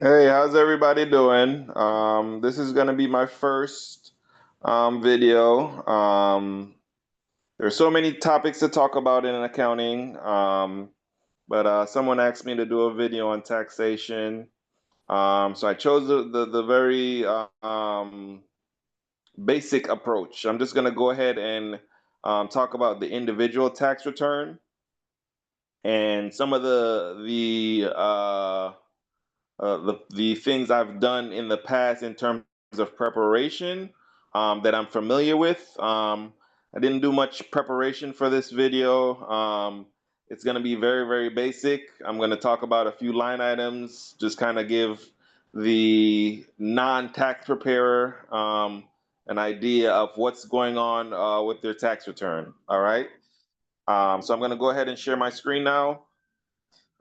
Hey, how's everybody doing? This is going to be my first video. There's so many topics to talk about in accounting, but someone asked me to do a video on taxation. So I chose the very basic approach. I'm just going to go ahead and talk about the individual tax return and some of the things I've done in the past in terms of preparation that I'm familiar with. I didn't do much preparation for this video. It's going to be very, very basic. I'm going to talk about a few line items, just kind of give the non-tax preparer an idea of what's going on with their tax return. All right. So I'm going to go ahead and share my screen now.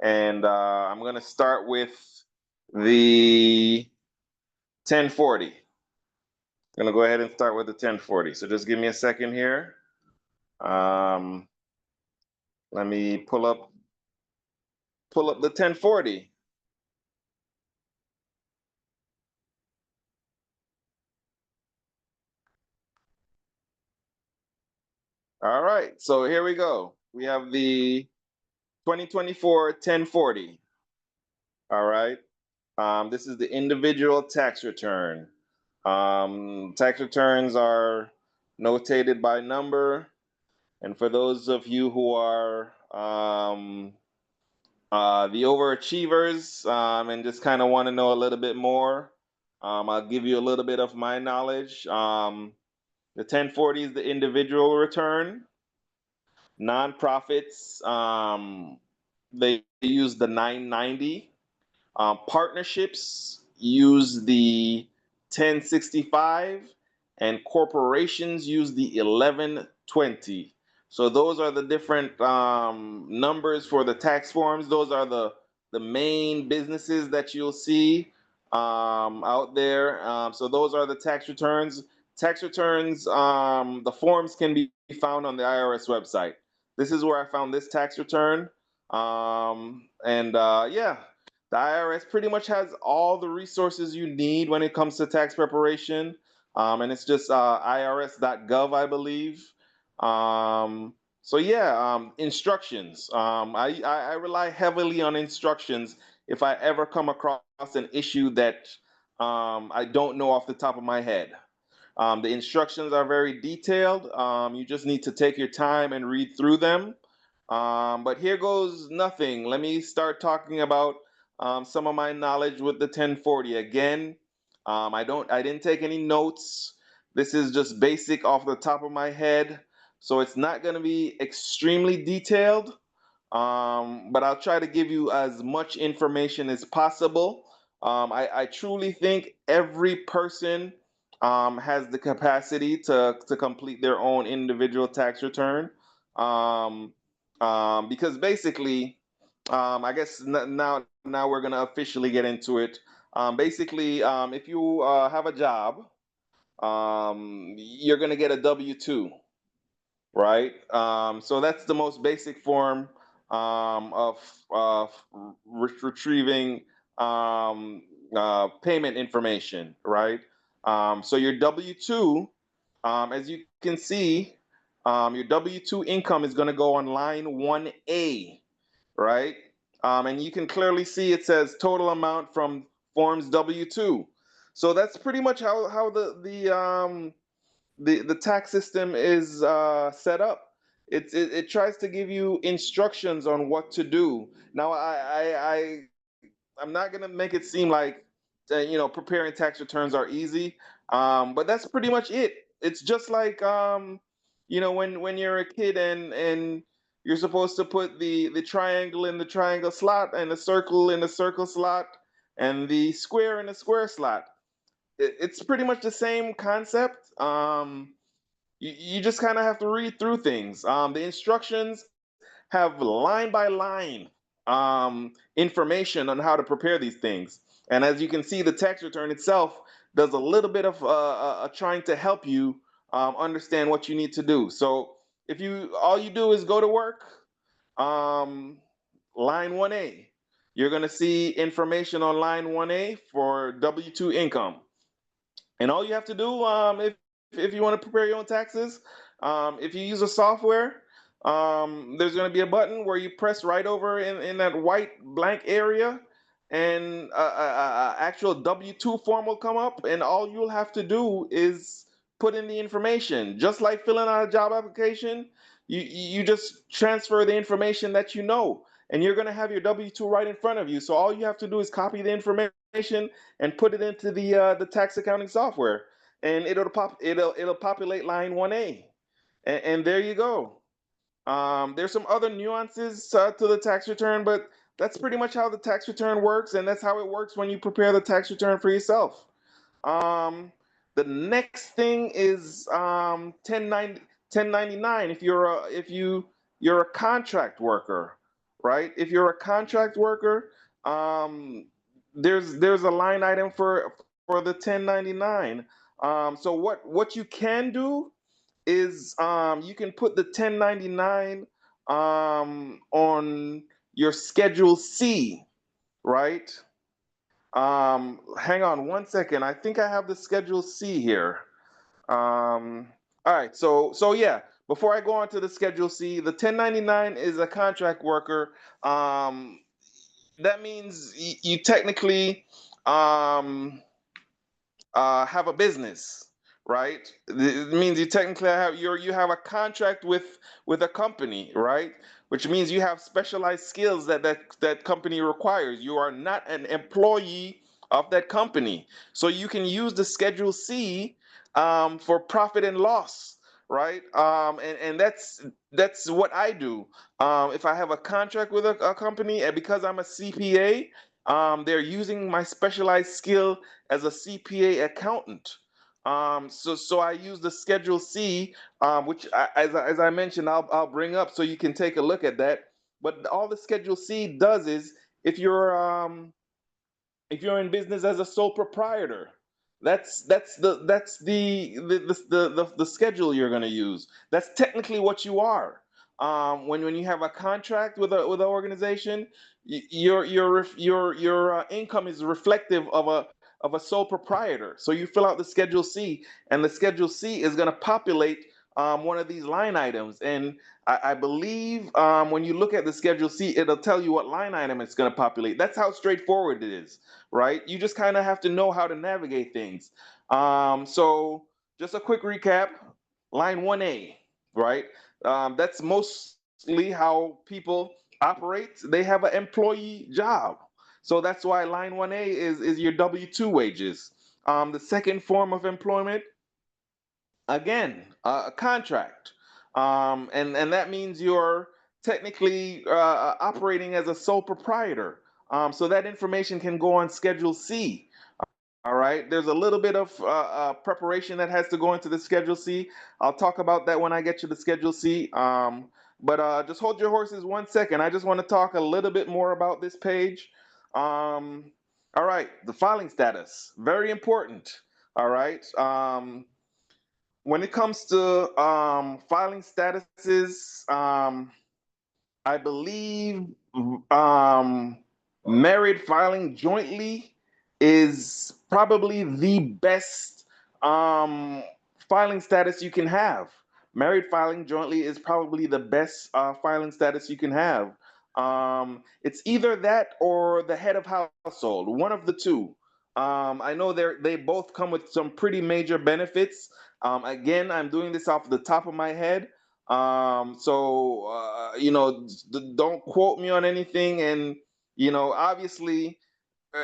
And I'm going to start with the 1040. I'm going to go ahead and start with the 1040. So just give me a second here. Um, Let me pull up the 1040. All right, so here we go. We have the 2024 1040. All right. This is the individual tax return. Tax returns are notated by number. And for those of you who are the overachievers and just kind of want to know a little bit more, I'll give you a little bit of my knowledge. The 1040 is the individual return. Nonprofits, they use the 990. Partnerships use the 1065, and corporations use the 1120. So those are the different numbers for the tax forms. Those are the main businesses that you'll see out there. So those are the tax returns. Tax returns, the forms can be found on the IRS website. This is where I found this tax return. Yeah, the IRS pretty much has all the resources you need when it comes to tax preparation. And it's just irs.gov, I believe. Instructions. I rely heavily on instructions if I ever come across an issue that I don't know off the top of my head. The instructions are very detailed. You just need to take your time and read through them. But here goes nothing. Let me start talking about some of my knowledge with the 1040. Again, I didn't take any notes. This is just basic off the top of my head. So it's not going to be extremely detailed, but I'll try to give you as much information as possible. I truly think every person has the capacity to complete their own individual tax return. Um, because basically, I guess now we're gonna officially get into it. If you have a job, you're gonna get a W-2, right? So that's the most basic form of retrieving payment information, right? So your W-2, as you can see, your W-2 income is going to go on line 1A, right? And you can clearly see it says total amount from forms W-2. So that's pretty much how the tax system is set up. It tries to give you instructions on what to do. Now, I'm not gonna make it seem like preparing tax returns are easy, but that's pretty much it. It's just like when you're a kid and you're supposed to put the triangle in the triangle slot and the circle in the circle slot and the square in the square slot. It's pretty much the same concept. You just kind of have to read through things. The instructions have line by line information on how to prepare these things. And as you can see, the tax return itself does a little bit of trying to help you understand what you need to do. So if all you do is go to work, um, line 1A, you're going to see information on line 1A for W-2 income. And all you have to do, if you want to prepare your own taxes, if you use a software, there's going to be a button where you press right over in that white blank area, and a actual W-2 form will come up, and all you'll have to do is put in the information, just like filling out a job application. You just transfer the information that you know, and you're going to have your W-2 right in front of you. So all you have to do is copy the information and put it into the tax accounting software, and it'll populate line 1A, and there you go. There's some other nuances to the tax return, but that's pretty much how the tax return works, and that's how it works when you prepare the tax return for yourself. Um, the next thing is 1099. If you're a contract worker, right? If you're a contract worker, um, there's a line item for the 1099. So what you can do is you can put the 1099 on your Schedule C, right? Hang on one second. I think I have the Schedule C here. All right, so yeah. Before I go on to the Schedule C, the 1099 is a contract worker. Um, that means you technically um, have a business, right? It means you technically you have a contract with a company, right? Which means you have specialized skills that company requires. You are not an employee of that company, so you can use the Schedule C for profit and loss, right? And that's what I do. If I have a contract with a company, and because I'm a CPA, they're using my specialized skill as a CPA accountant. So I use the Schedule C, which as I mentioned, I'll bring up so you can take a look at that. But all the Schedule C does is if you're in business as a sole proprietor, that's the schedule you're going to use. That's technically what you are. When you have a contract with an organization, your income is reflective of a sole proprietor. So you fill out the Schedule C, and the Schedule C is going to populate one of these line items. And I believe when you look at the Schedule C, it'll tell you what line item it's going to populate. That's how straightforward it is, right? You just kind of have to know how to navigate things. So just a quick recap: line 1A, right? That's mostly how people operate. They have an employee job. So that's why line 1A is your W-2 wages. The second form of employment, again, a contract. And that means you're technically operating as a sole proprietor. So that information can go on Schedule C. All right. There's a little bit of preparation that has to go into the Schedule C. I'll talk about that when I get to the Schedule C. But just hold your horses one second. I just want to talk a little bit more about this page. All right. The filing status, very important. All right. When it comes to filing statuses, I believe um, married filing jointly is probably the best filing status you can have. Married filing jointly is probably the best filing status you can have. It's either that or the head of household, one of the two. I know they both come with some pretty major benefits. Again, I'm doing this off the top of my head. Don't quote me on anything. And, obviously, uh,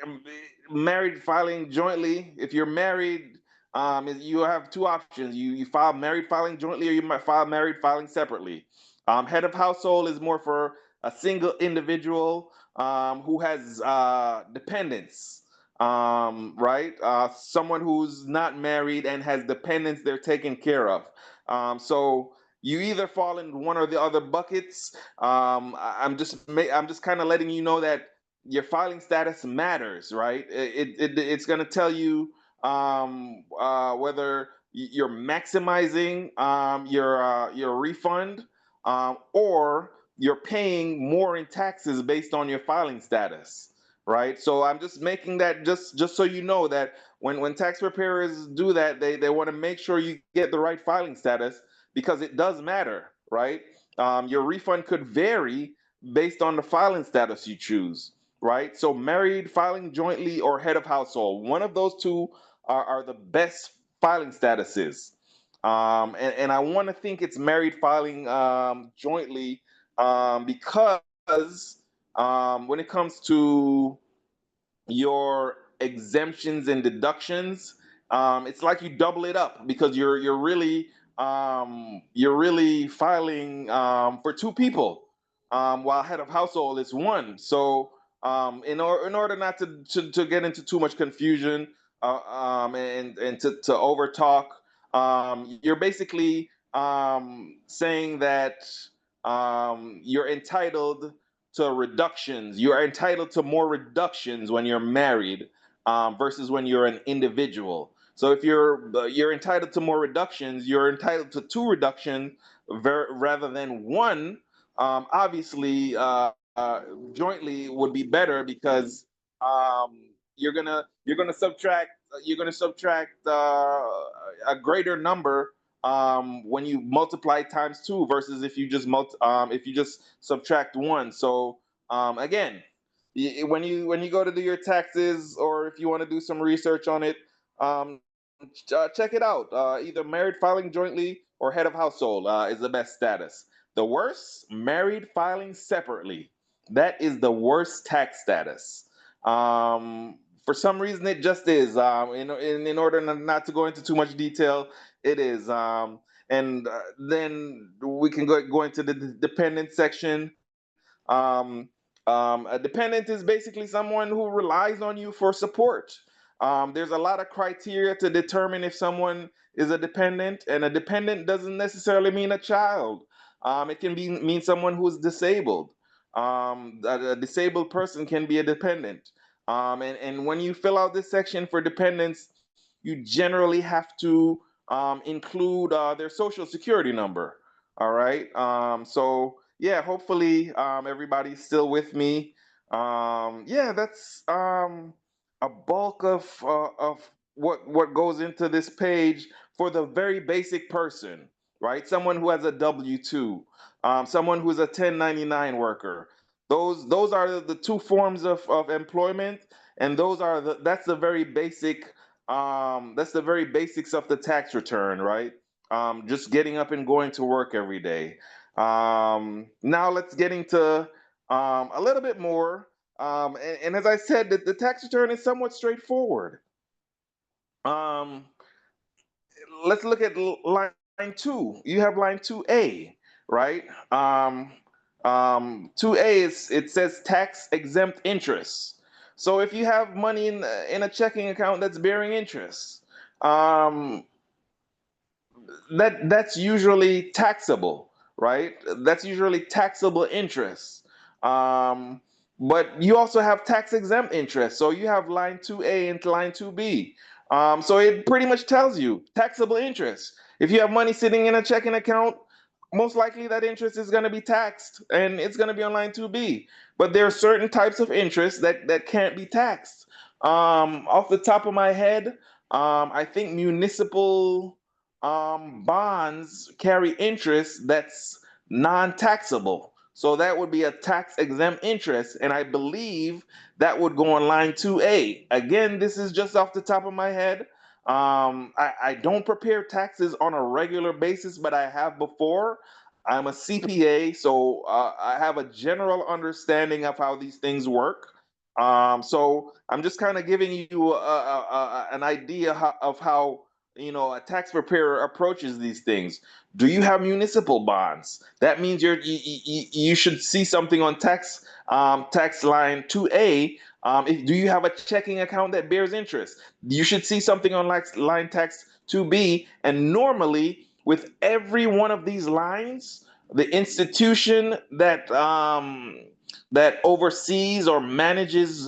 um, married filing jointly, if you're married, you have two options. You file married filing jointly, or you might file married filing separately. Head of household is more for a single individual who has dependents, right? Someone who's not married and has dependents they're taken care of. So you either fall in one or the other buckets. I'm just kind of letting you know that your filing status matters, right? It's going to tell you whether you're maximizing your refund, or you're paying more in taxes based on your filing status, right? So I'm just making that just so you know that when tax preparers do that, they want to make sure you get the right filing status because it does matter, right? Your refund could vary based on the filing status you choose, right? So married, filing jointly, or head of household, one of those two are the best filing statuses. And I want to think it's married filing jointly because when it comes to your exemptions and deductions, it's like you double it up because you're really filing for two people, while head of household is one. So in order not to get into too much confusion and to over talk, you're basically saying that you're entitled to reductions. You are entitled to more reductions when you're married versus when you're an individual. So if you're entitled to more reductions, you're entitled to two reductions rather than one. Obviously, jointly would be better because um, you're gonna subtract a greater number when you multiply times two versus if you just subtract one. So again, when you go to do your taxes or if you want to do some research on it, um, check it out. Either married filing jointly or head of household is the best status. The worst, married filing separately. That is the worst tax status. For some reason, it just is. In order not to go into too much detail, it is. And then we can go into the dependent section. A dependent is basically someone who relies on you for support. There's a lot of criteria to determine if someone is a dependent, and a dependent doesn't necessarily mean a child. It can mean someone who's disabled. A disabled person can be a dependent. And when you fill out this section for dependents, you generally have to include their social security number. All right. So yeah, hopefully everybody's still with me. Yeah, that's a bulk of what goes into this page for the very basic person, right? Someone who has a W-2, someone who's a 1099 worker. Those are the two forms of employment, and that's the very basic that's the very basics of the tax return, right? Just getting up and going to work every day. Now let's get into a little bit more. And as I said, the tax return is somewhat straightforward. Um, let's look at line two. You have line 2A, right? 2A it says tax exempt interest. So if you have money in a checking account that's bearing interest, um, that's usually taxable, right? That's usually taxable interest. Um, but you also have tax exempt interest. So you have line 2A and line 2B. So it pretty much tells you taxable interest. If you have money sitting in a checking account, most likely that interest is going to be taxed and it's going to be on line 2B. But there are certain types of interest that can't be taxed. Off the top of my head, I think municipal bonds carry interest that's non-taxable. So that would be a tax exempt interest. And I believe that would go on line 2A. Again, this is just off the top of my head. I don't prepare taxes on a regular basis, but I have before. I'm a CPA, so I have a general understanding of how these things work. So I'm just kind of giving you an idea of how a tax preparer approaches these things. Do you have municipal bonds? That means you should see something on tax line 2A. Do you have a checking account that bears interest? You should see something on line tax 2B. And normally, with every one of these lines, the institution that oversees or manages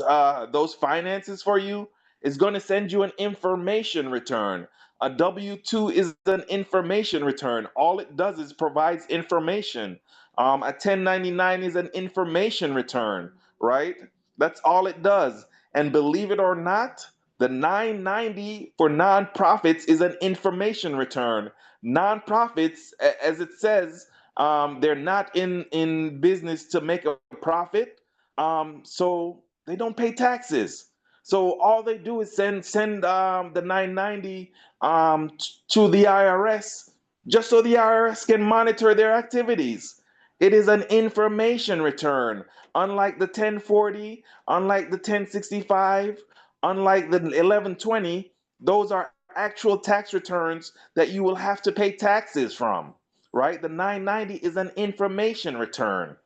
those finances for you is going to send you an information return. A W 2 is an information return. All it does is provides information. A 1099 is an information return, right? That's all it does. And believe it or not, the 990 for nonprofits is an information return. Nonprofits, as it says, they're not in business to make a profit, so they don't pay taxes. So all they do is send the 990 to the IRS, just so the IRS can monitor their activities. It is an information return, unlike the 1040, unlike the 1065, unlike the 1120. Those are actual tax returns that you will have to pay taxes from, right? The 990 is an information return.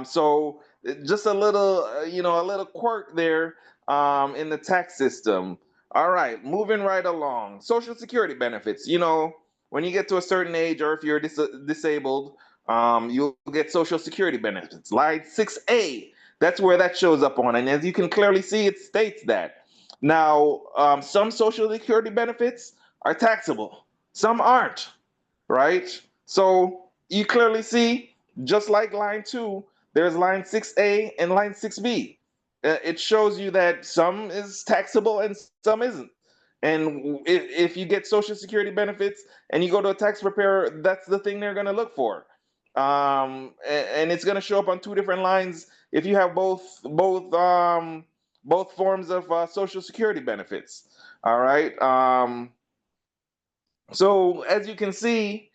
So just a little, a little quirk there in the tax system. All right, moving right along. Social Security benefits. When you get to a certain age, or if you're disabled, you'll get Social Security benefits. Line 6A, that's where that shows up on. And as you can clearly see, it states that. Now, some Social Security benefits are taxable, some aren't, right? So you clearly see, just like line 2, there's line 6A and line 6B. It shows you that some is taxable and some isn't. And if you get Social Security benefits and you go to a tax preparer, that's the thing they're going to look for. And it's going to show up on two different lines if you have both forms of Social Security benefits. All right. So as you can see,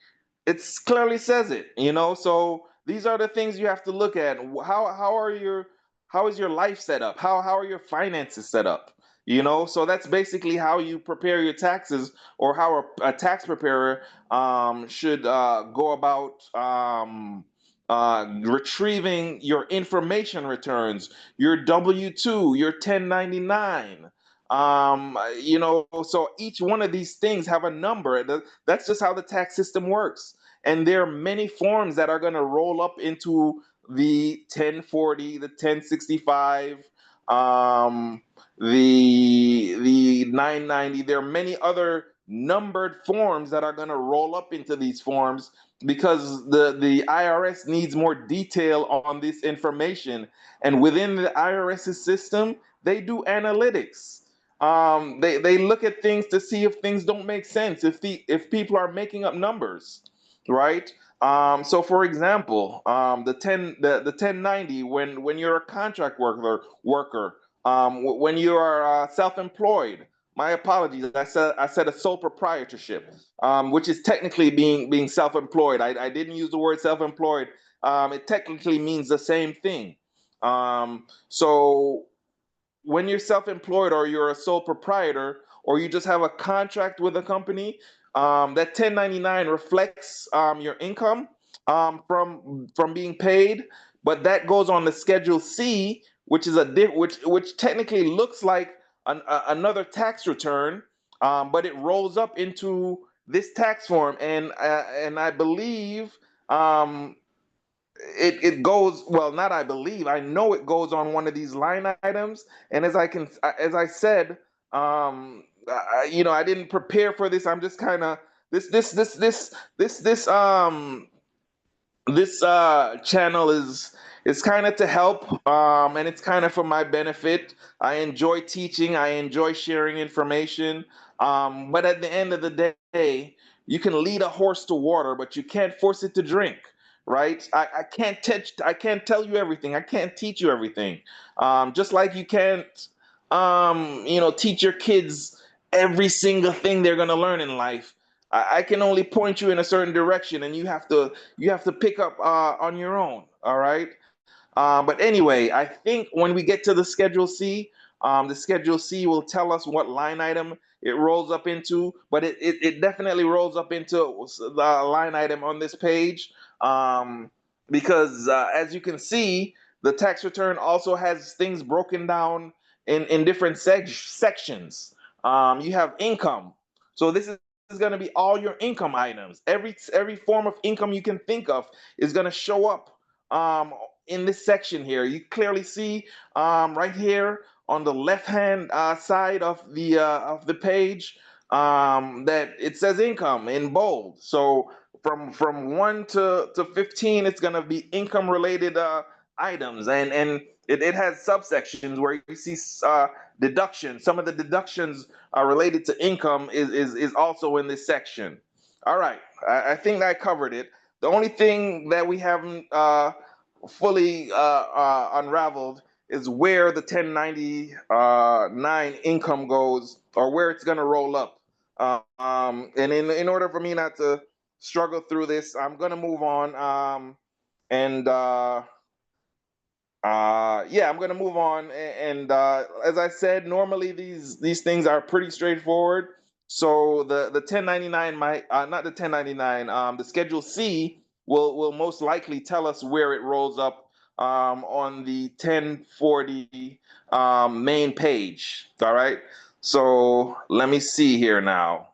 it clearly says it. So these are the things you have to look at. How is your life set up? How are your finances set up? So that's basically how you prepare your taxes, or how a tax preparer should go about retrieving your information returns, your W-2, your 1099. So each one of these things have a number. That's just how the tax system works. And there are many forms that are going to roll up into the 1040, the 1065, the 990. There are many other numbered forms that are going to roll up into these forms, because the IRS needs more detail on this information. And within the IRS's system, they do analytics. They look at things to see if things don't make sense, if people are making up numbers, right? So for example, the 1090, when you're a contract worker, when you are self-employed. My apologies. I said a sole proprietorship, which is technically being self-employed. I didn't use the word self-employed. It technically means the same thing. So when you're self-employed, or you're a sole proprietor, or you just have a contract with a company, that 1099 reflects your income from being paid, but that goes on the Schedule C, which is which technically looks like another tax return, but it rolls up into this tax form, and I believe um, it goes, well, not I believe, I know it goes on one of these line items. And as I said, I didn't prepare for this. I'm just kind of this channel is kind of to help, and it's kind of for my benefit. I enjoy teaching, I enjoy sharing information, but at the end of the day, you can lead a horse to water, but you can't force it to drink, right? I can't tell you everything, I can't teach you everything, just like you can't teach your kids every single thing they're going to learn in life. I can only point you in a certain direction, and you have to pick up on your own. All right. But anyway, I think when we get to the Schedule C will tell us what line item it rolls up into, but it definitely rolls up into the line item on this page, because as you can see, the tax return also has things broken down in different sections. You have income. So this is going to be all your income items. Every form of income you can think of is going to show up in this section here. You clearly see right here on the left hand side of the page, that it says income in bold. So from 1 to 15, it's going to be income related items, and it has subsections where you see deductions. Some of the deductions are related to income is also in this section. All right, I think I covered it. The only thing that we haven't fully unraveled is where the 1099 income goes, or where it's going to roll up. And in order for me not to struggle through this, I'm going to move on. And Yeah, I'm going to move on. And As I said, normally these things are pretty straightforward. So the 1099 might not the 1099, the Schedule C will most likely tell us where it rolls up on the 1040 main page. All right. So let me see here now.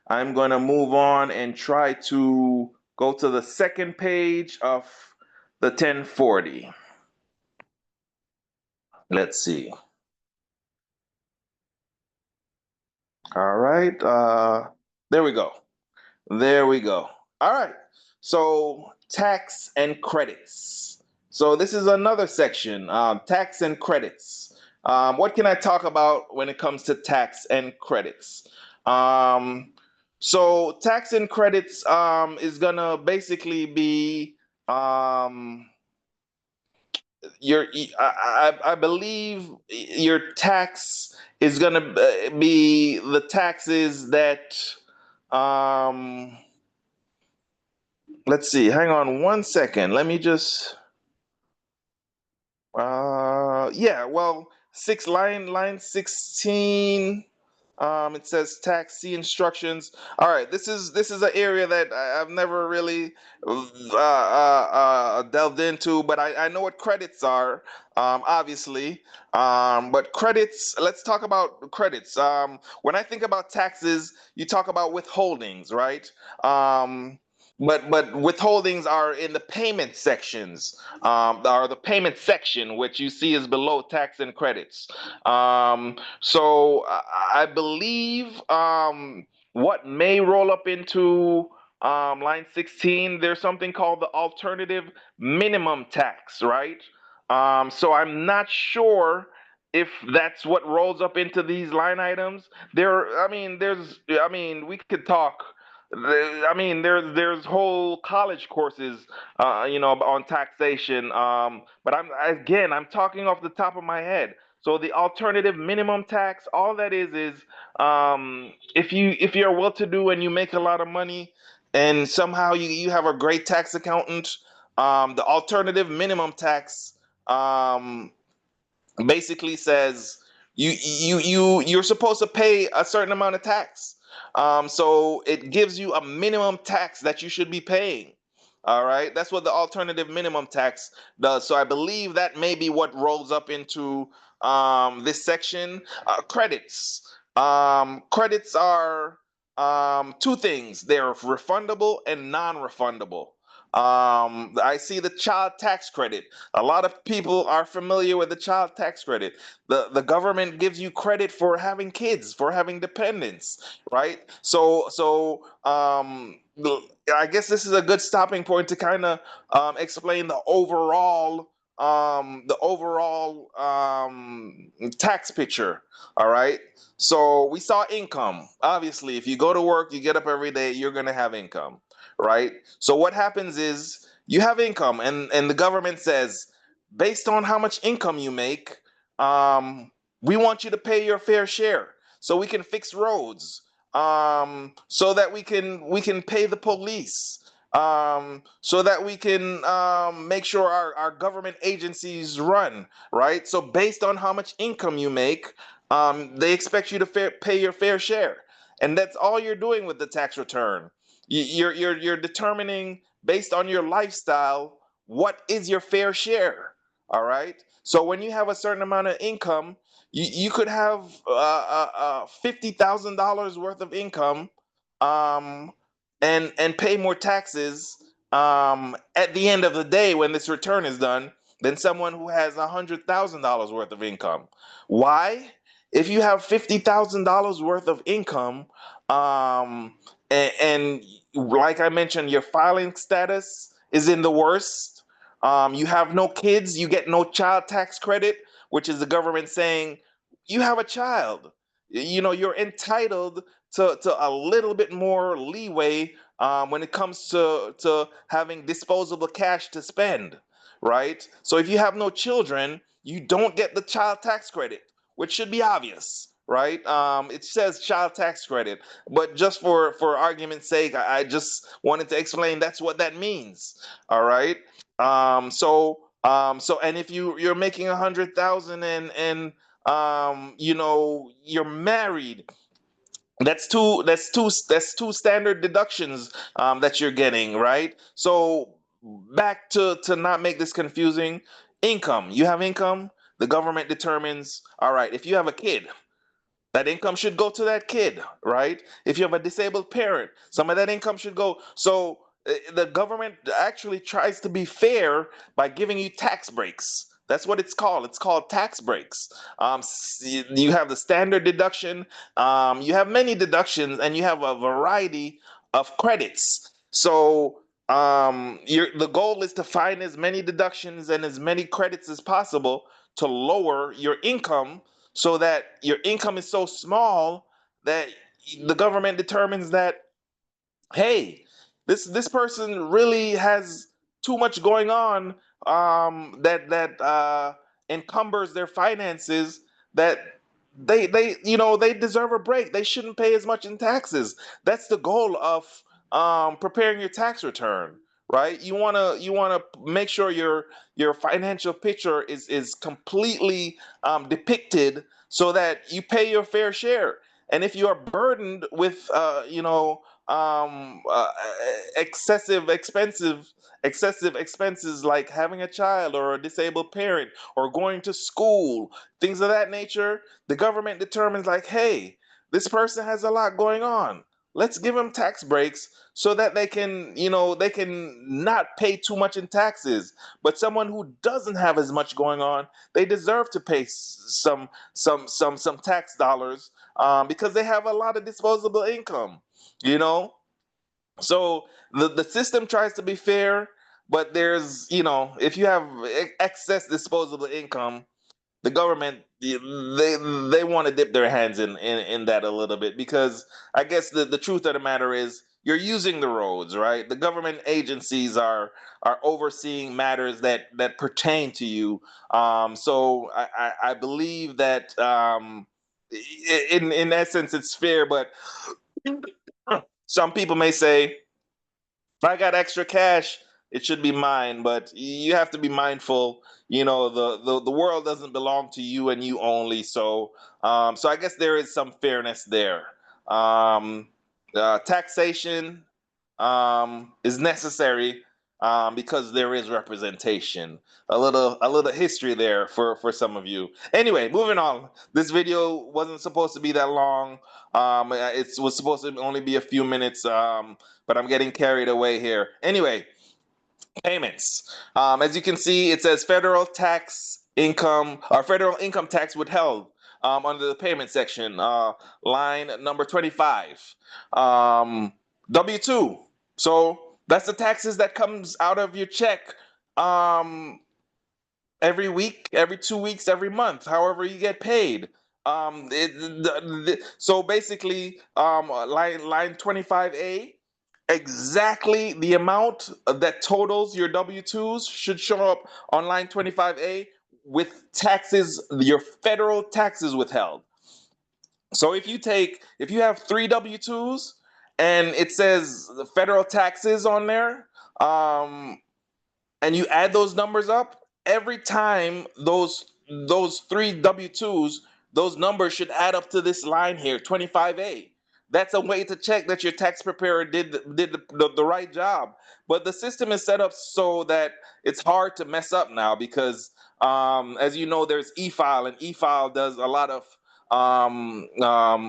I'm going to move on and try to go to the second page of the 1040. Let's see. All right. There we go. There we go. All right. So tax and credits. So this is another section, tax and credits. What can I talk about when it comes to tax and credits? Um, so tax and credits is gonna basically be um, your I believe your tax is going to be the taxes that um let's see, hang on one second, let me just yeah, well, line 16. It says tax C instructions. All right, this is an area that I've never really delved into, but I know what credits are, obviously. But credits, let's talk about credits. When I think about taxes, you talk about withholdings, right? Um, but withholdings are in the payment sections, or the payment section, which you see is below tax and credits. So I believe what may roll up into line 16, there's something called the alternative minimum tax, right? So I'm not sure if that's what rolls up into these line items. We could talk. There's whole college courses, on taxation. But I'm talking off the top of my head. So the alternative minimum tax, all that is if you're well-to-do and you make a lot of money, and somehow you have a great tax accountant, the alternative minimum tax um, basically says you're supposed to pay a certain amount of tax. So it gives you a minimum tax that you should be paying. All right, that's what the alternative minimum tax does. So I believe that may be what rolls up into this section. Credits. Credits are two things. They're refundable and non-refundable. I see the child tax credit. A lot of people are familiar with the child tax credit. The government gives you credit for having kids, for having dependents, right? I guess this is a good stopping point to kind of explain the overall tax picture. All right. So we saw income. Obviously, if you go to work, you get up every day, you're going to have income, right? So what happens is you have income, and the government says, based on how much income you make, we want you to pay your fair share, so we can fix roads, so that we can pay the police, so that we can make sure our government agencies run, right? So based on how much income you make, they expect you to pay your fair share, and that's all you're doing with the tax return. You're determining based on your lifestyle what is your fair share. All right. So when you have a certain amount of income, you could have $50,000 worth of income, um, and pay more taxes at the end of the day when this return is done than someone who has $100,000 worth of income. Why? If you have $50,000 worth of income, um, and like I mentioned, your filing status is in the worst. You have no kids, you get no child tax credit, which is the government saying you have a child. You're entitled to a little bit more leeway when it comes to having disposable cash to spend, right? So if you have no children, you don't get the child tax credit, which should be obvious, right? It says child tax credit, but just for argument's sake, I just wanted to explain that's what that means. All right. And if you're making 100,000 and you're married, that's two standard deductions that you're getting, right? So back to not make this confusing, income. You have income, the government determines, all right, if you have a kid, that income should go to that kid, right? If you have a disabled parent, some of that income should go. So the government actually tries to be fair by giving you tax breaks. That's what it's called. It's called tax breaks. You have the standard deduction, you have many deductions, and you have a variety of credits. So the goal is to find as many deductions and as many credits as possible to lower your income, so that your income is so small that the government determines that, hey, this person really has too much going on, that encumbers their finances, that they deserve a break. They shouldn't pay as much in taxes. That's the goal of preparing your tax return, right? You want to make sure your financial picture is completely depicted, so that you pay your fair share. And if you are burdened with um, uh, excessive expenses like having a child or a disabled parent or going to school, things of that nature, the government determines, like, hey, this person has a lot going on. Let's give them tax breaks so that they can not pay too much in taxes. But someone who doesn't have as much going on, they deserve to pay some tax dollars, because they have a lot of disposable income. You know, so the system tries to be fair, but if you have excess disposable income, the government, they want to dip their hands in that a little bit, because I guess the truth of the matter is you're using the roads, right? The government agencies are overseeing matters that pertain to you. So I believe that, in essence, it's fair, but some people may say, if I got extra cash, it should be mine. But you have to be mindful. The world doesn't belong to you and you only. So I guess there is some fairness there. Um, Taxation is necessary, because there is representation. A little history there for some of you. Anyway, moving on. This video wasn't supposed to be that long. It was supposed to only be a few minutes, but I'm getting carried away here. Anyway, payments. As you can see, it says federal tax income or federal income tax withheld, under the payment section, line number 25. Um, W-2. So that's the taxes that comes out of your check, um, every week, every 2 weeks, every month, however you get paid. So basically, line 25A, exactly the amount that totals your W-2s should show up on line 25A, with taxes, your federal taxes withheld. So if you have three W-2s and it says the federal taxes on there, and you add those numbers up, every time those three W-2s, those numbers should add up to this line here, 25A. That's a way to check that your tax preparer did the right job. But the system is set up so that it's hard to mess up now, because, as you know, there's e-file, and e-file does a lot of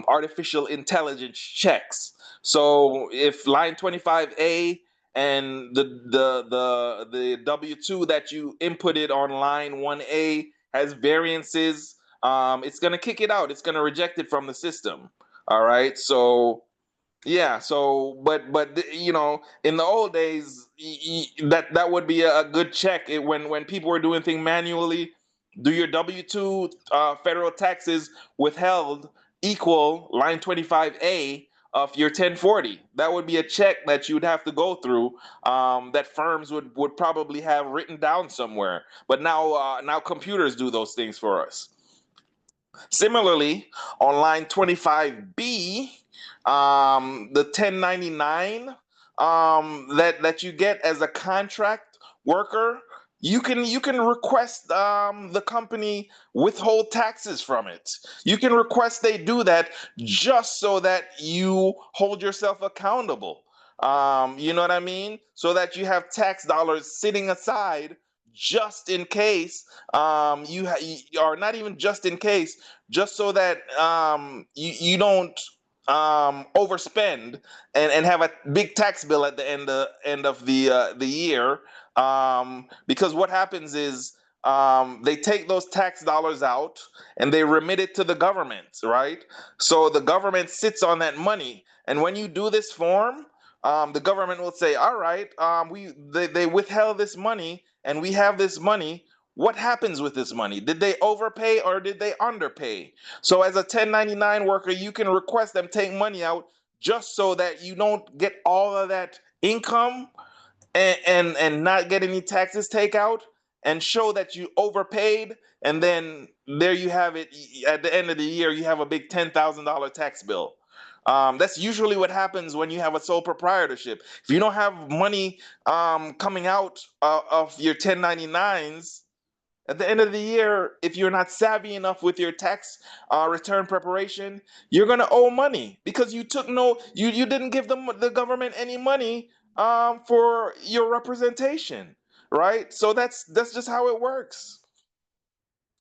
artificial intelligence checks. So if line 25A and the W-2 that you inputted on line 1A has variances, it's going to kick it out. It's going to reject it from the system. All right. So yeah. So, but you know, in the old days, that would be a good check. When people were doing things manually, do your W-2 federal taxes withheld equal line 25A of your 1040? That would be a check that you'd have to go through. That firms would probably have written down somewhere. But now computers do those things for us. Similarly, on line 25B, the 1099 that you get as a contract worker, you can request the company withhold taxes from it. You can request they do that just so that you hold yourself accountable. You know what I mean? So that you have tax dollars sitting aside just in case or not even just in case, just so that you don't overspend and have a big tax bill at the end of the year. Because what happens is they take those tax dollars out and they remit it to the government, right? So the government sits on that money, and when you do this form, the government will say, "All right, they withheld this money, and we have this money. What happens with this money? Did they overpay or did they underpay?" So as a 1099 worker, you can request them take money out just so that you don't get all of that income and not get any taxes take out, and show that you overpaid, and then there you have it. At the end of the year, you have a big $10,000 tax bill. That's usually what happens when you have a sole proprietorship. If you don't have money coming out of your 1099s, at the end of the year, if you're not savvy enough with your tax return preparation, you're gonna owe money because you took no, you didn't give the government any money for your representation, right? So that's just how it works.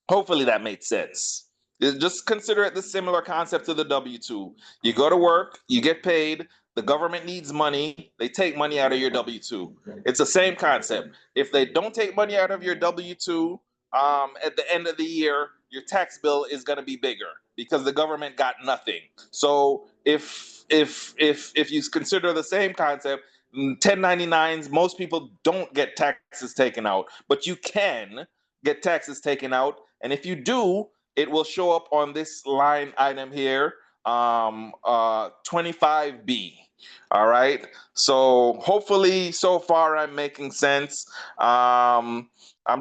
Hopefully that made sense. Just consider it the similar concept to the W-2. You go to work, you get paid, the government needs money, they take money out of your W-2. It's the same concept. If they don't take money out of your W-2, at the end of the year, your tax bill is going to be bigger because the government got nothing. So if you consider the same concept, 1099s, most people don't get taxes taken out, but you can get taxes taken out. And if you do, it will show up on this line item here, 25B. All right. So hopefully, so far, I'm making sense. I'm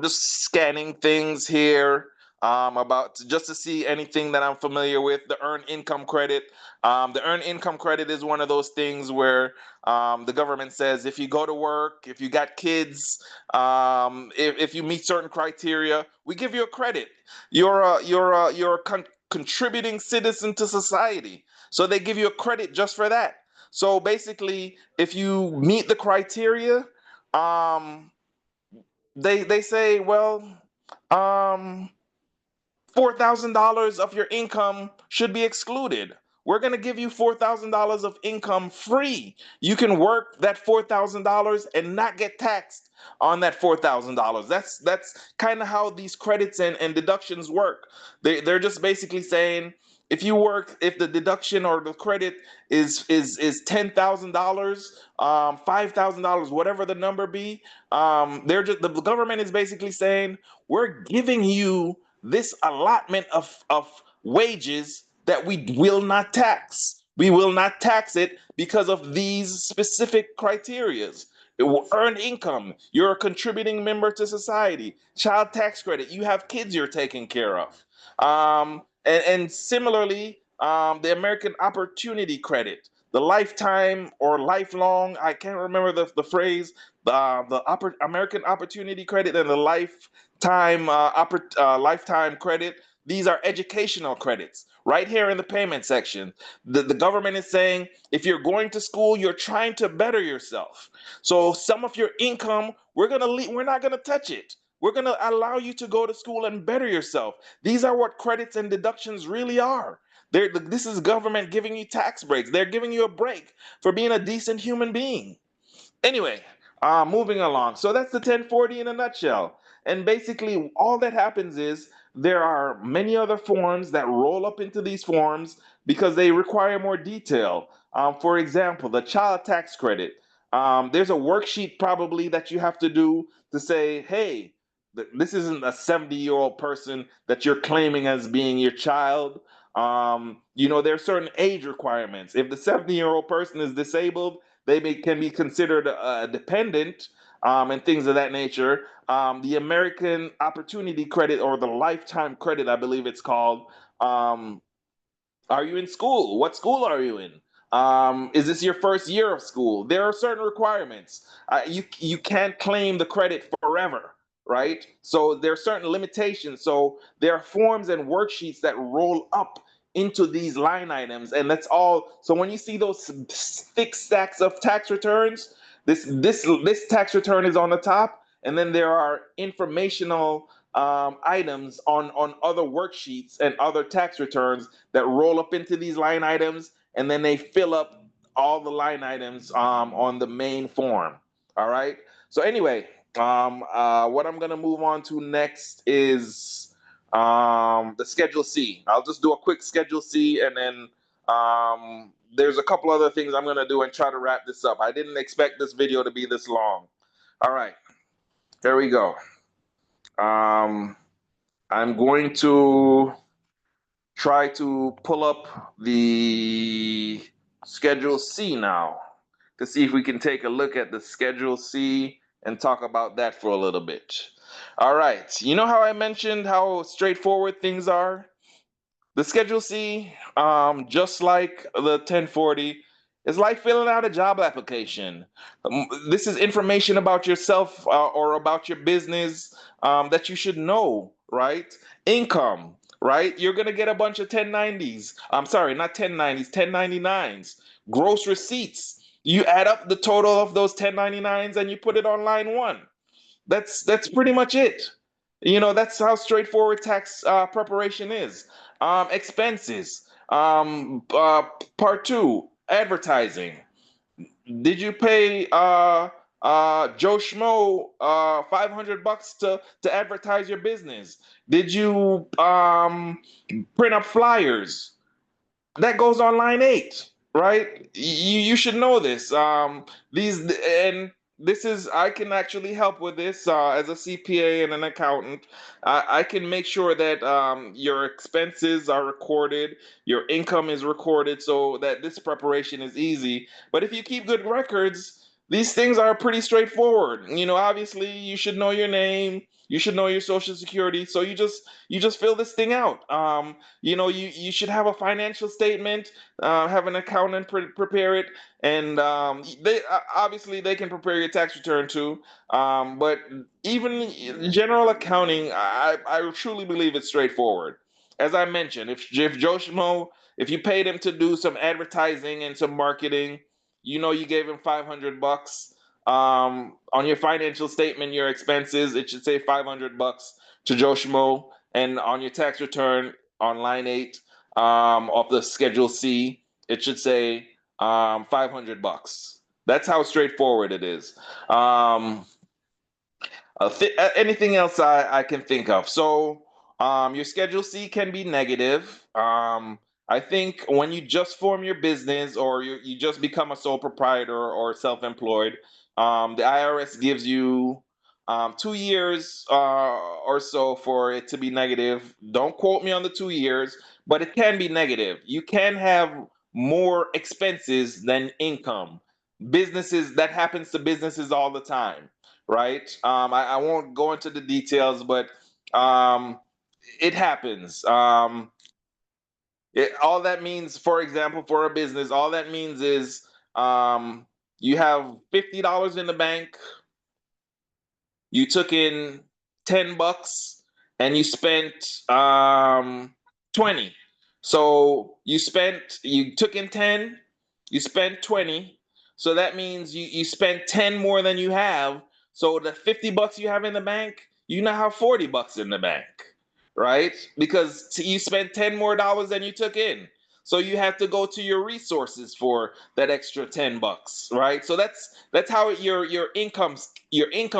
just scanning things here about just to see anything that I'm familiar with. The earned income credit. The earned income credit is one of those things where the government says if you go to work, if you got kids, if you meet certain criteria, we give you a credit. You're a contributing citizen to society, so they give you a credit just for that. So basically, if you meet the criteria, um, they say, well, um, $4,000 of your income should be excluded. We're going to give you $4,000 of income free. You can work that $4,000 and not get taxed on that $4,000. That's kind of how these credits and deductions work. They're just basically saying if you work, if the deduction or the credit is $10,000, $5,000, whatever the number be, they're just the government is basically saying we're giving you this allotment of wages that we will not tax. We will not tax it because of these specific criterias. It will earn income. You're a contributing member to society. Child tax credit. You have kids you're taking care of. And similarly, the American Opportunity Credit, the lifetime or lifelong, I can't remember the phrase, American Opportunity Credit and the lifetime credit. These are educational credits right here in the payment section. The government is saying if you're going to school, you're trying to better yourself. So some of your income, we're not gonna touch it. We're gonna allow you to go to school and better yourself. These are what credits and deductions really are. This is government giving you tax breaks. They're giving you a break for being a decent human being. Anyway, moving along. So that's the 1040 in a nutshell. And basically, all that happens is there are many other forms that roll up into these forms because they require more detail. For example, the child tax credit. There's a worksheet probably that you have to do to say, hey, this isn't a 70-year-old person that you're claiming as being your child. There are certain age requirements. If the 70-year-old person is disabled, can be considered a dependent, and things of that nature. The American Opportunity Credit, or the Lifetime Credit, I believe it's called. Um, are you in school? What school are you in? Is this your first year of school? There are certain requirements. You can't claim the credit forever, right? So there are certain limitations. So there are forms and worksheets that roll up into these line items, and that's all. So when you see those thick stacks of tax returns, this tax return is on the top, and then there are informational items on other worksheets and other tax returns that roll up into these line items, and then they fill up all the line items on the main form. All right. So anyway, what I'm gonna move on to next is the Schedule C. I'll just do a quick Schedule C, and then there's a couple other things I'm gonna do and try to wrap this up. I didn't expect this video to be this long. All right, there we go. Um, I'm going to try to pull up the Schedule C now to see if we can take a look at the Schedule C and talk about that for a little bit. All right, you know how I mentioned how straightforward things are? The Schedule C, just like the 1040, is like filling out a job application. This is information about yourself, or about your business, that you should know, right? Income, right? You're going to get a bunch of 1090s. I'm sorry, not 1090s, 1099s. Gross receipts. You add up the total of those 1099s and you put it on line one. That's pretty much it. That's how straightforward tax preparation is. Expenses. Part two, advertising. Did you pay Joe Schmo $500 to advertise your business? Did you print up flyers? That goes on line eight, right? You should know this. These and this is I can actually help with this as a CPA and an accountant. I can make sure that your expenses are recorded, your income is recorded, so that this preparation is easy. But if you keep good records, these things are pretty straightforward. Obviously, you should know your name. You should know your social security. So you just fill this thing out. You should have a financial statement, have an accountant prepare it, and they obviously they can prepare your tax return too. But even general accounting, I truly believe it's straightforward. As I mentioned, if Joe Schmo, if you paid him to do some advertising and some marketing, you gave him $500. On your financial statement, your expenses, it should say $500 to Joe Schmo, and on your tax return on line eight of the Schedule C, it should say $500. That's how straightforward it is. Anything else I can think of? So your Schedule C can be negative. I think when you just form your business, or you just become a sole proprietor or self-employed, the IRS gives you 2 years or so for it to be negative. Don't quote me on the 2 years, but it can be negative. You can have more expenses than income. That happens to businesses all the time, right? I won't go into the details, but um, it happens. All that means, for example, for a business, all that means is you have $50 in the bank, you took in $10, and you spent 20. So you took in 10, you spent 20. So that means you spent 10 more than you have. So the $50 you have in the bank, you now have $40 in the bank, right? Because you spent 10 more dollars than you took in. So you have to go to your resources for that extra $10, right? So that's how your income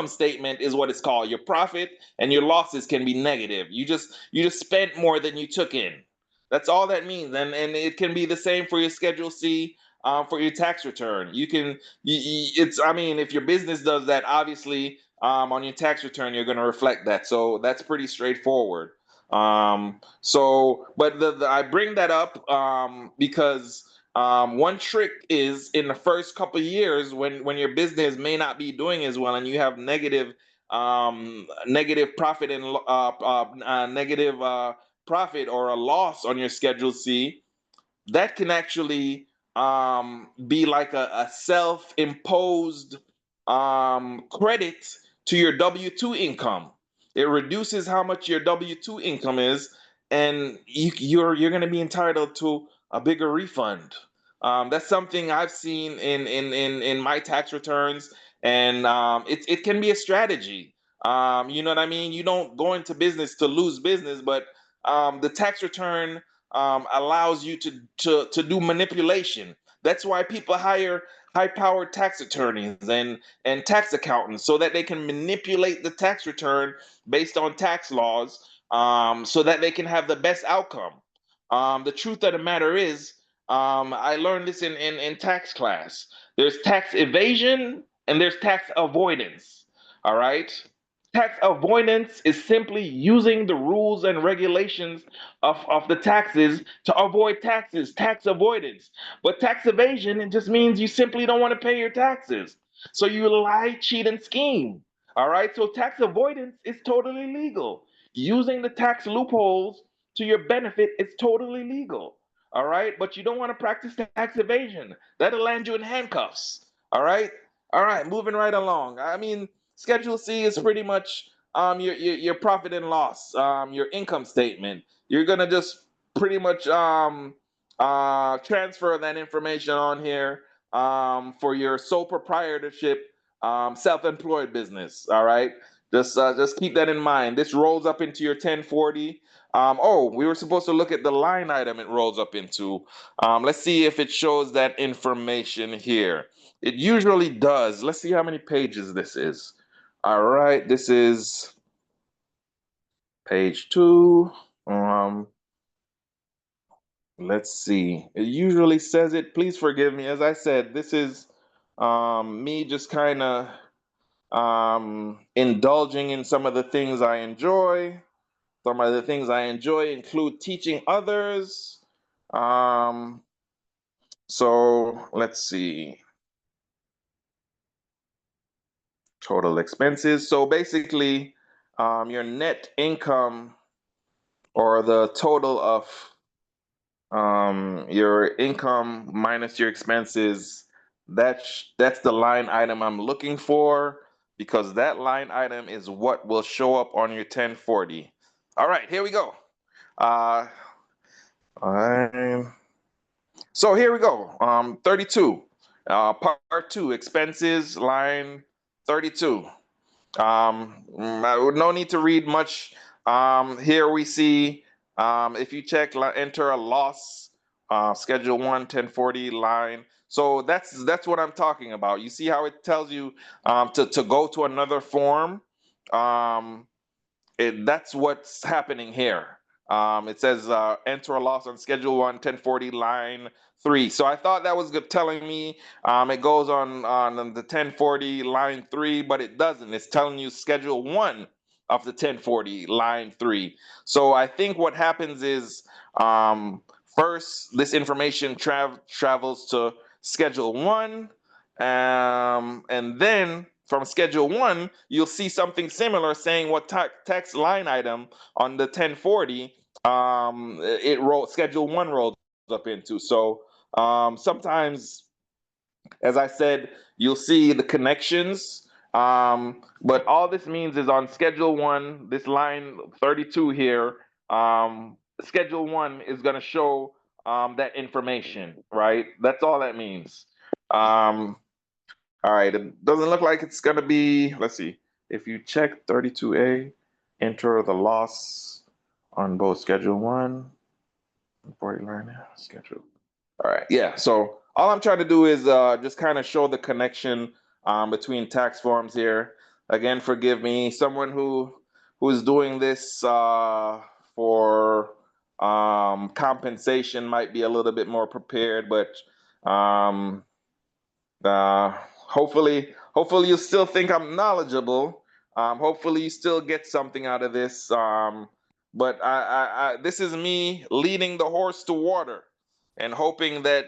statement is what it's called. Your profit and your losses can be negative. You just spent more than you took in. That's all that means, and it can be the same for your Schedule C. For your tax return, it's, I mean, if your business does that, obviously, on your tax return, you're going to reflect that. So that's pretty straightforward. But I bring that up because one trick is in the first couple of years when your business may not be doing as well and you have negative profit and negative profit or a loss on your Schedule C, that can actually be like a self-imposed credit to your W-2 income. It reduces how much your W-2 income is, and you're going to be entitled to a bigger refund. That's something I've seen in my tax returns, and it can be a strategy. You know what I mean? You don't go into business to lose business, but the tax return allows you to do manipulation. That's why people hire high-powered tax attorneys and tax accountants so that they can manipulate the tax return based on tax laws, so that they can have the best outcome. The truth of the matter is, I learned this in tax class. There's tax evasion and there's tax avoidance. All right. Tax avoidance is simply using the rules and regulations of the taxes to avoid taxes, tax avoidance. But tax evasion, it just means you simply don't want to pay your taxes. So you lie, cheat, and scheme. All right. So tax avoidance is totally legal. Using the tax loopholes to your benefit is totally legal. All right. But you don't want to practice tax evasion. That'll land you in handcuffs. All right. All right. Moving right along. I mean, Schedule C is pretty much your profit and loss, your income statement. You're gonna just pretty much transfer that information on here for your sole proprietorship, self-employed business. All right, just keep that in mind. This rolls up into your 1040. Oh, we were supposed to look at the line item it rolls up into. Let's see if it shows that information here. It usually does. Let's see how many pages this is. All right, this is page 2. Um, let's see. It usually says it. Please forgive me. As I said, this is me just kind of indulging in some of the things I enjoy. Some of the things I enjoy include teaching others. Um, so let's see. Total expenses. So basically, your net income or the total of your income minus your expenses, that's the line item I'm looking for, because that line item is what will show up on your 1040. All right, here we go. Uh, I'm- so here we go. 32. Part 2, expenses, line 32. No need to read much. Here we see, if you check, enter a loss, Schedule 1, 1040 line. So that's what I'm talking about. You see how it tells you to go to another form? Um, that's what's happening here. It says enter a loss on Schedule 1, 1040 line 3. So I thought that was good, telling me it goes on the 1040 line 3, but it doesn't. It's telling you Schedule 1 of the 1040 line 3. So I think what happens is, first this information travels to Schedule 1, and then from Schedule 1, you'll see something similar saying what tax line item on the 1040 Schedule 1 rolls up into. So sometimes, as I said, you'll see the connections. But all this means is on Schedule 1, this line 32 here, Schedule 1 is going to show that information, right? That's all that means. All right, it doesn't look like it's gonna be, let's see. If you check 32A, enter the loss on both Schedule 1 40 learning schedule. All right. Yeah. So all I'm trying to do is just kind of show the connection between tax forms here. Again, forgive me. Someone who's doing this for compensation might be a little bit more prepared, but um, hopefully you still think I'm knowledgeable. Hopefully you still get something out of this. But this is me leading the horse to water, and hoping that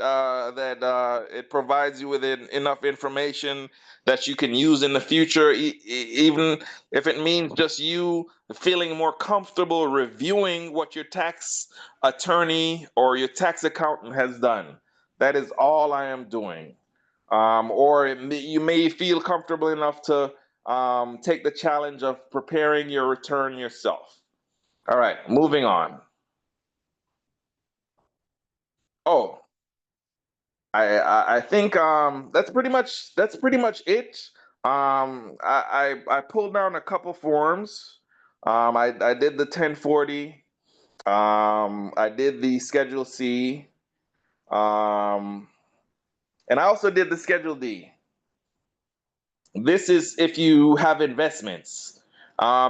it provides you with enough information that you can use in the future, even if it means just you feeling more comfortable reviewing what your tax attorney or your tax accountant has done. That is all I am doing. Or you may feel comfortable enough to take the challenge of preparing your return yourself. All right, moving on. Oh, I think that's pretty much it. I pulled down a couple forms. I did the 1040. I did the Schedule C. Um, and I also did the Schedule D. This is if you have investments,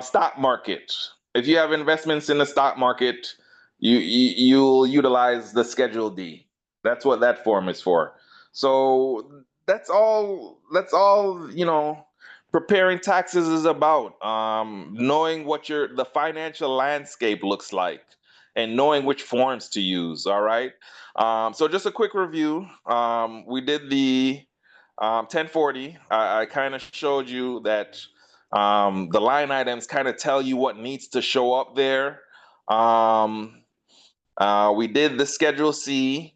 stock market. If you have investments in the stock market, you'll utilize the Schedule D. That's what that form is for. So that's all. That's all. Preparing taxes is about knowing what the financial landscape looks like and knowing which forms to use. All right. So just a quick review. We did the 1040, I kind of showed you that the line items kind of tell you what needs to show up there. Um, we did the Schedule C,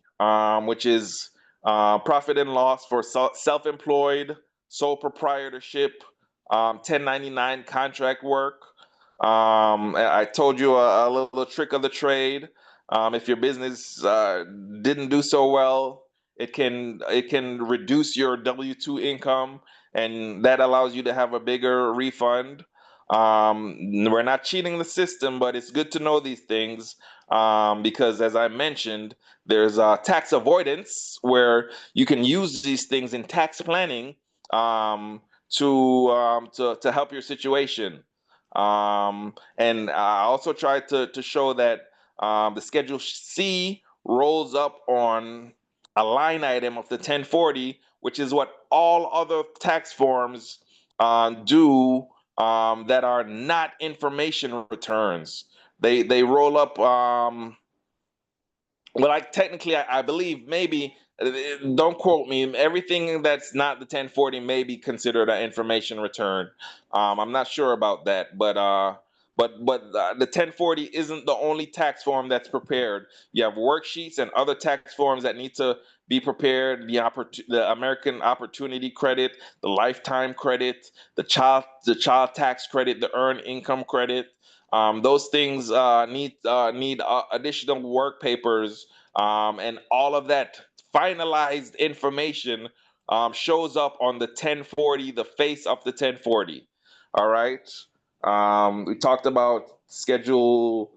which is profit and loss for self-employed, sole proprietorship, 1099 contract work. I told you a little trick of the trade. If your business didn't do so well, it can reduce your W-2 income, and that allows you to have a bigger refund. We're not cheating the system, but it's good to know these things because, as I mentioned, there's tax avoidance where you can use these things in tax planning um, to help your situation. And I also tried to show that the Schedule C rolls up on a line item of the 1040, which is what all other tax forms do that are not information returns. They roll up. Well, like technically, I believe maybe. Don't quote me. Everything that's not the 1040 may be considered an information return. I'm not sure about that, but the 1040 isn't the only tax form that's prepared. You have worksheets and other tax forms that need to be prepared. The American Opportunity Credit, the Lifetime Credit, the child tax credit, the Earned Income Credit. Those things need additional work papers, and all of that finalized information shows up on the 1040, the face of the 1040. All right. We talked about Schedule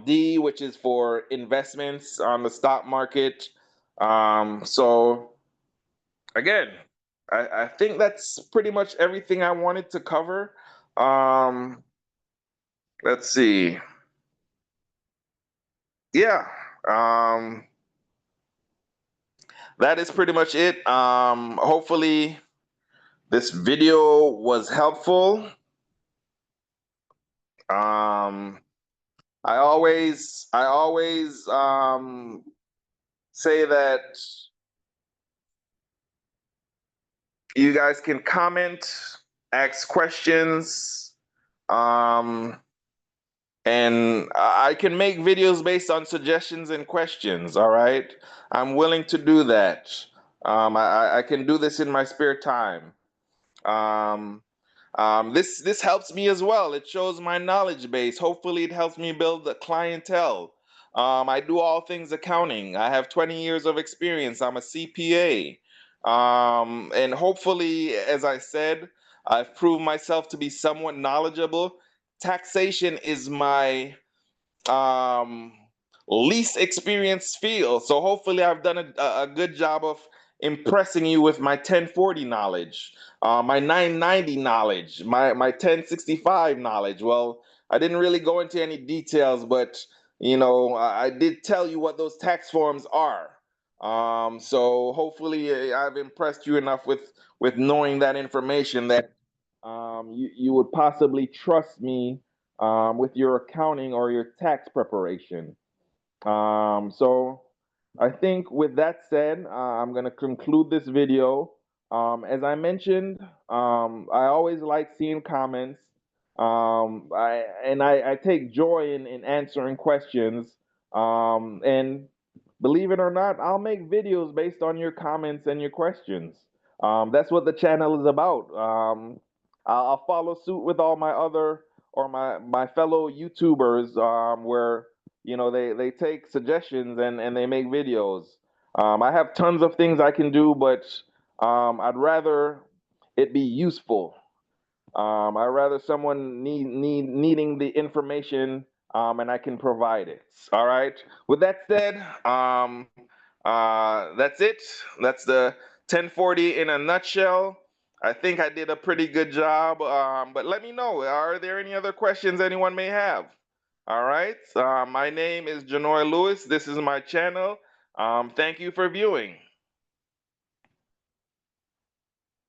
D, which is for investments on the stock market. So again, I think that's pretty much everything I wanted to cover. Um, let's see. Yeah. Um, that is pretty much it. Hopefully this video was helpful. Um, I always say that you guys can comment, ask questions, um, and I can make videos based on suggestions and questions. All right, I'm willing to do that. I can do this in my spare time. Um, this helps me as well. It shows my knowledge base. Hopefully, it helps me build the clientele. I do all things accounting. I have 20 years of experience. I'm a CPA. And hopefully, as I said, I've proved myself to be somewhat knowledgeable. Taxation is my um, least experienced field. So hopefully I've done a good job of impressing you with my 1040 knowledge, my 990 knowledge, my 1065 knowledge. Well, I didn't really go into any details, but I did tell you what those tax forms are. So hopefully I've impressed you enough with knowing that information that you would possibly trust me with your accounting or your tax preparation. So I think with that said, I'm going to conclude this video. As I mentioned, I always like seeing comments. I take joy in answering questions. And believe it or not, I'll make videos based on your comments and your questions. That's what the channel is about. I'll follow suit with all my other or my fellow YouTubers where they take suggestions and they make videos. I have tons of things I can do, but I'd rather it be useful. I'd rather someone needing the information and I can provide it. All right. With that said, that's it. That's the 1040 in a nutshell. I think I did a pretty good job. But let me know. Are there any other questions anyone may have? All right. My name is Janoy Lewis. This is my channel. Thank you for viewing.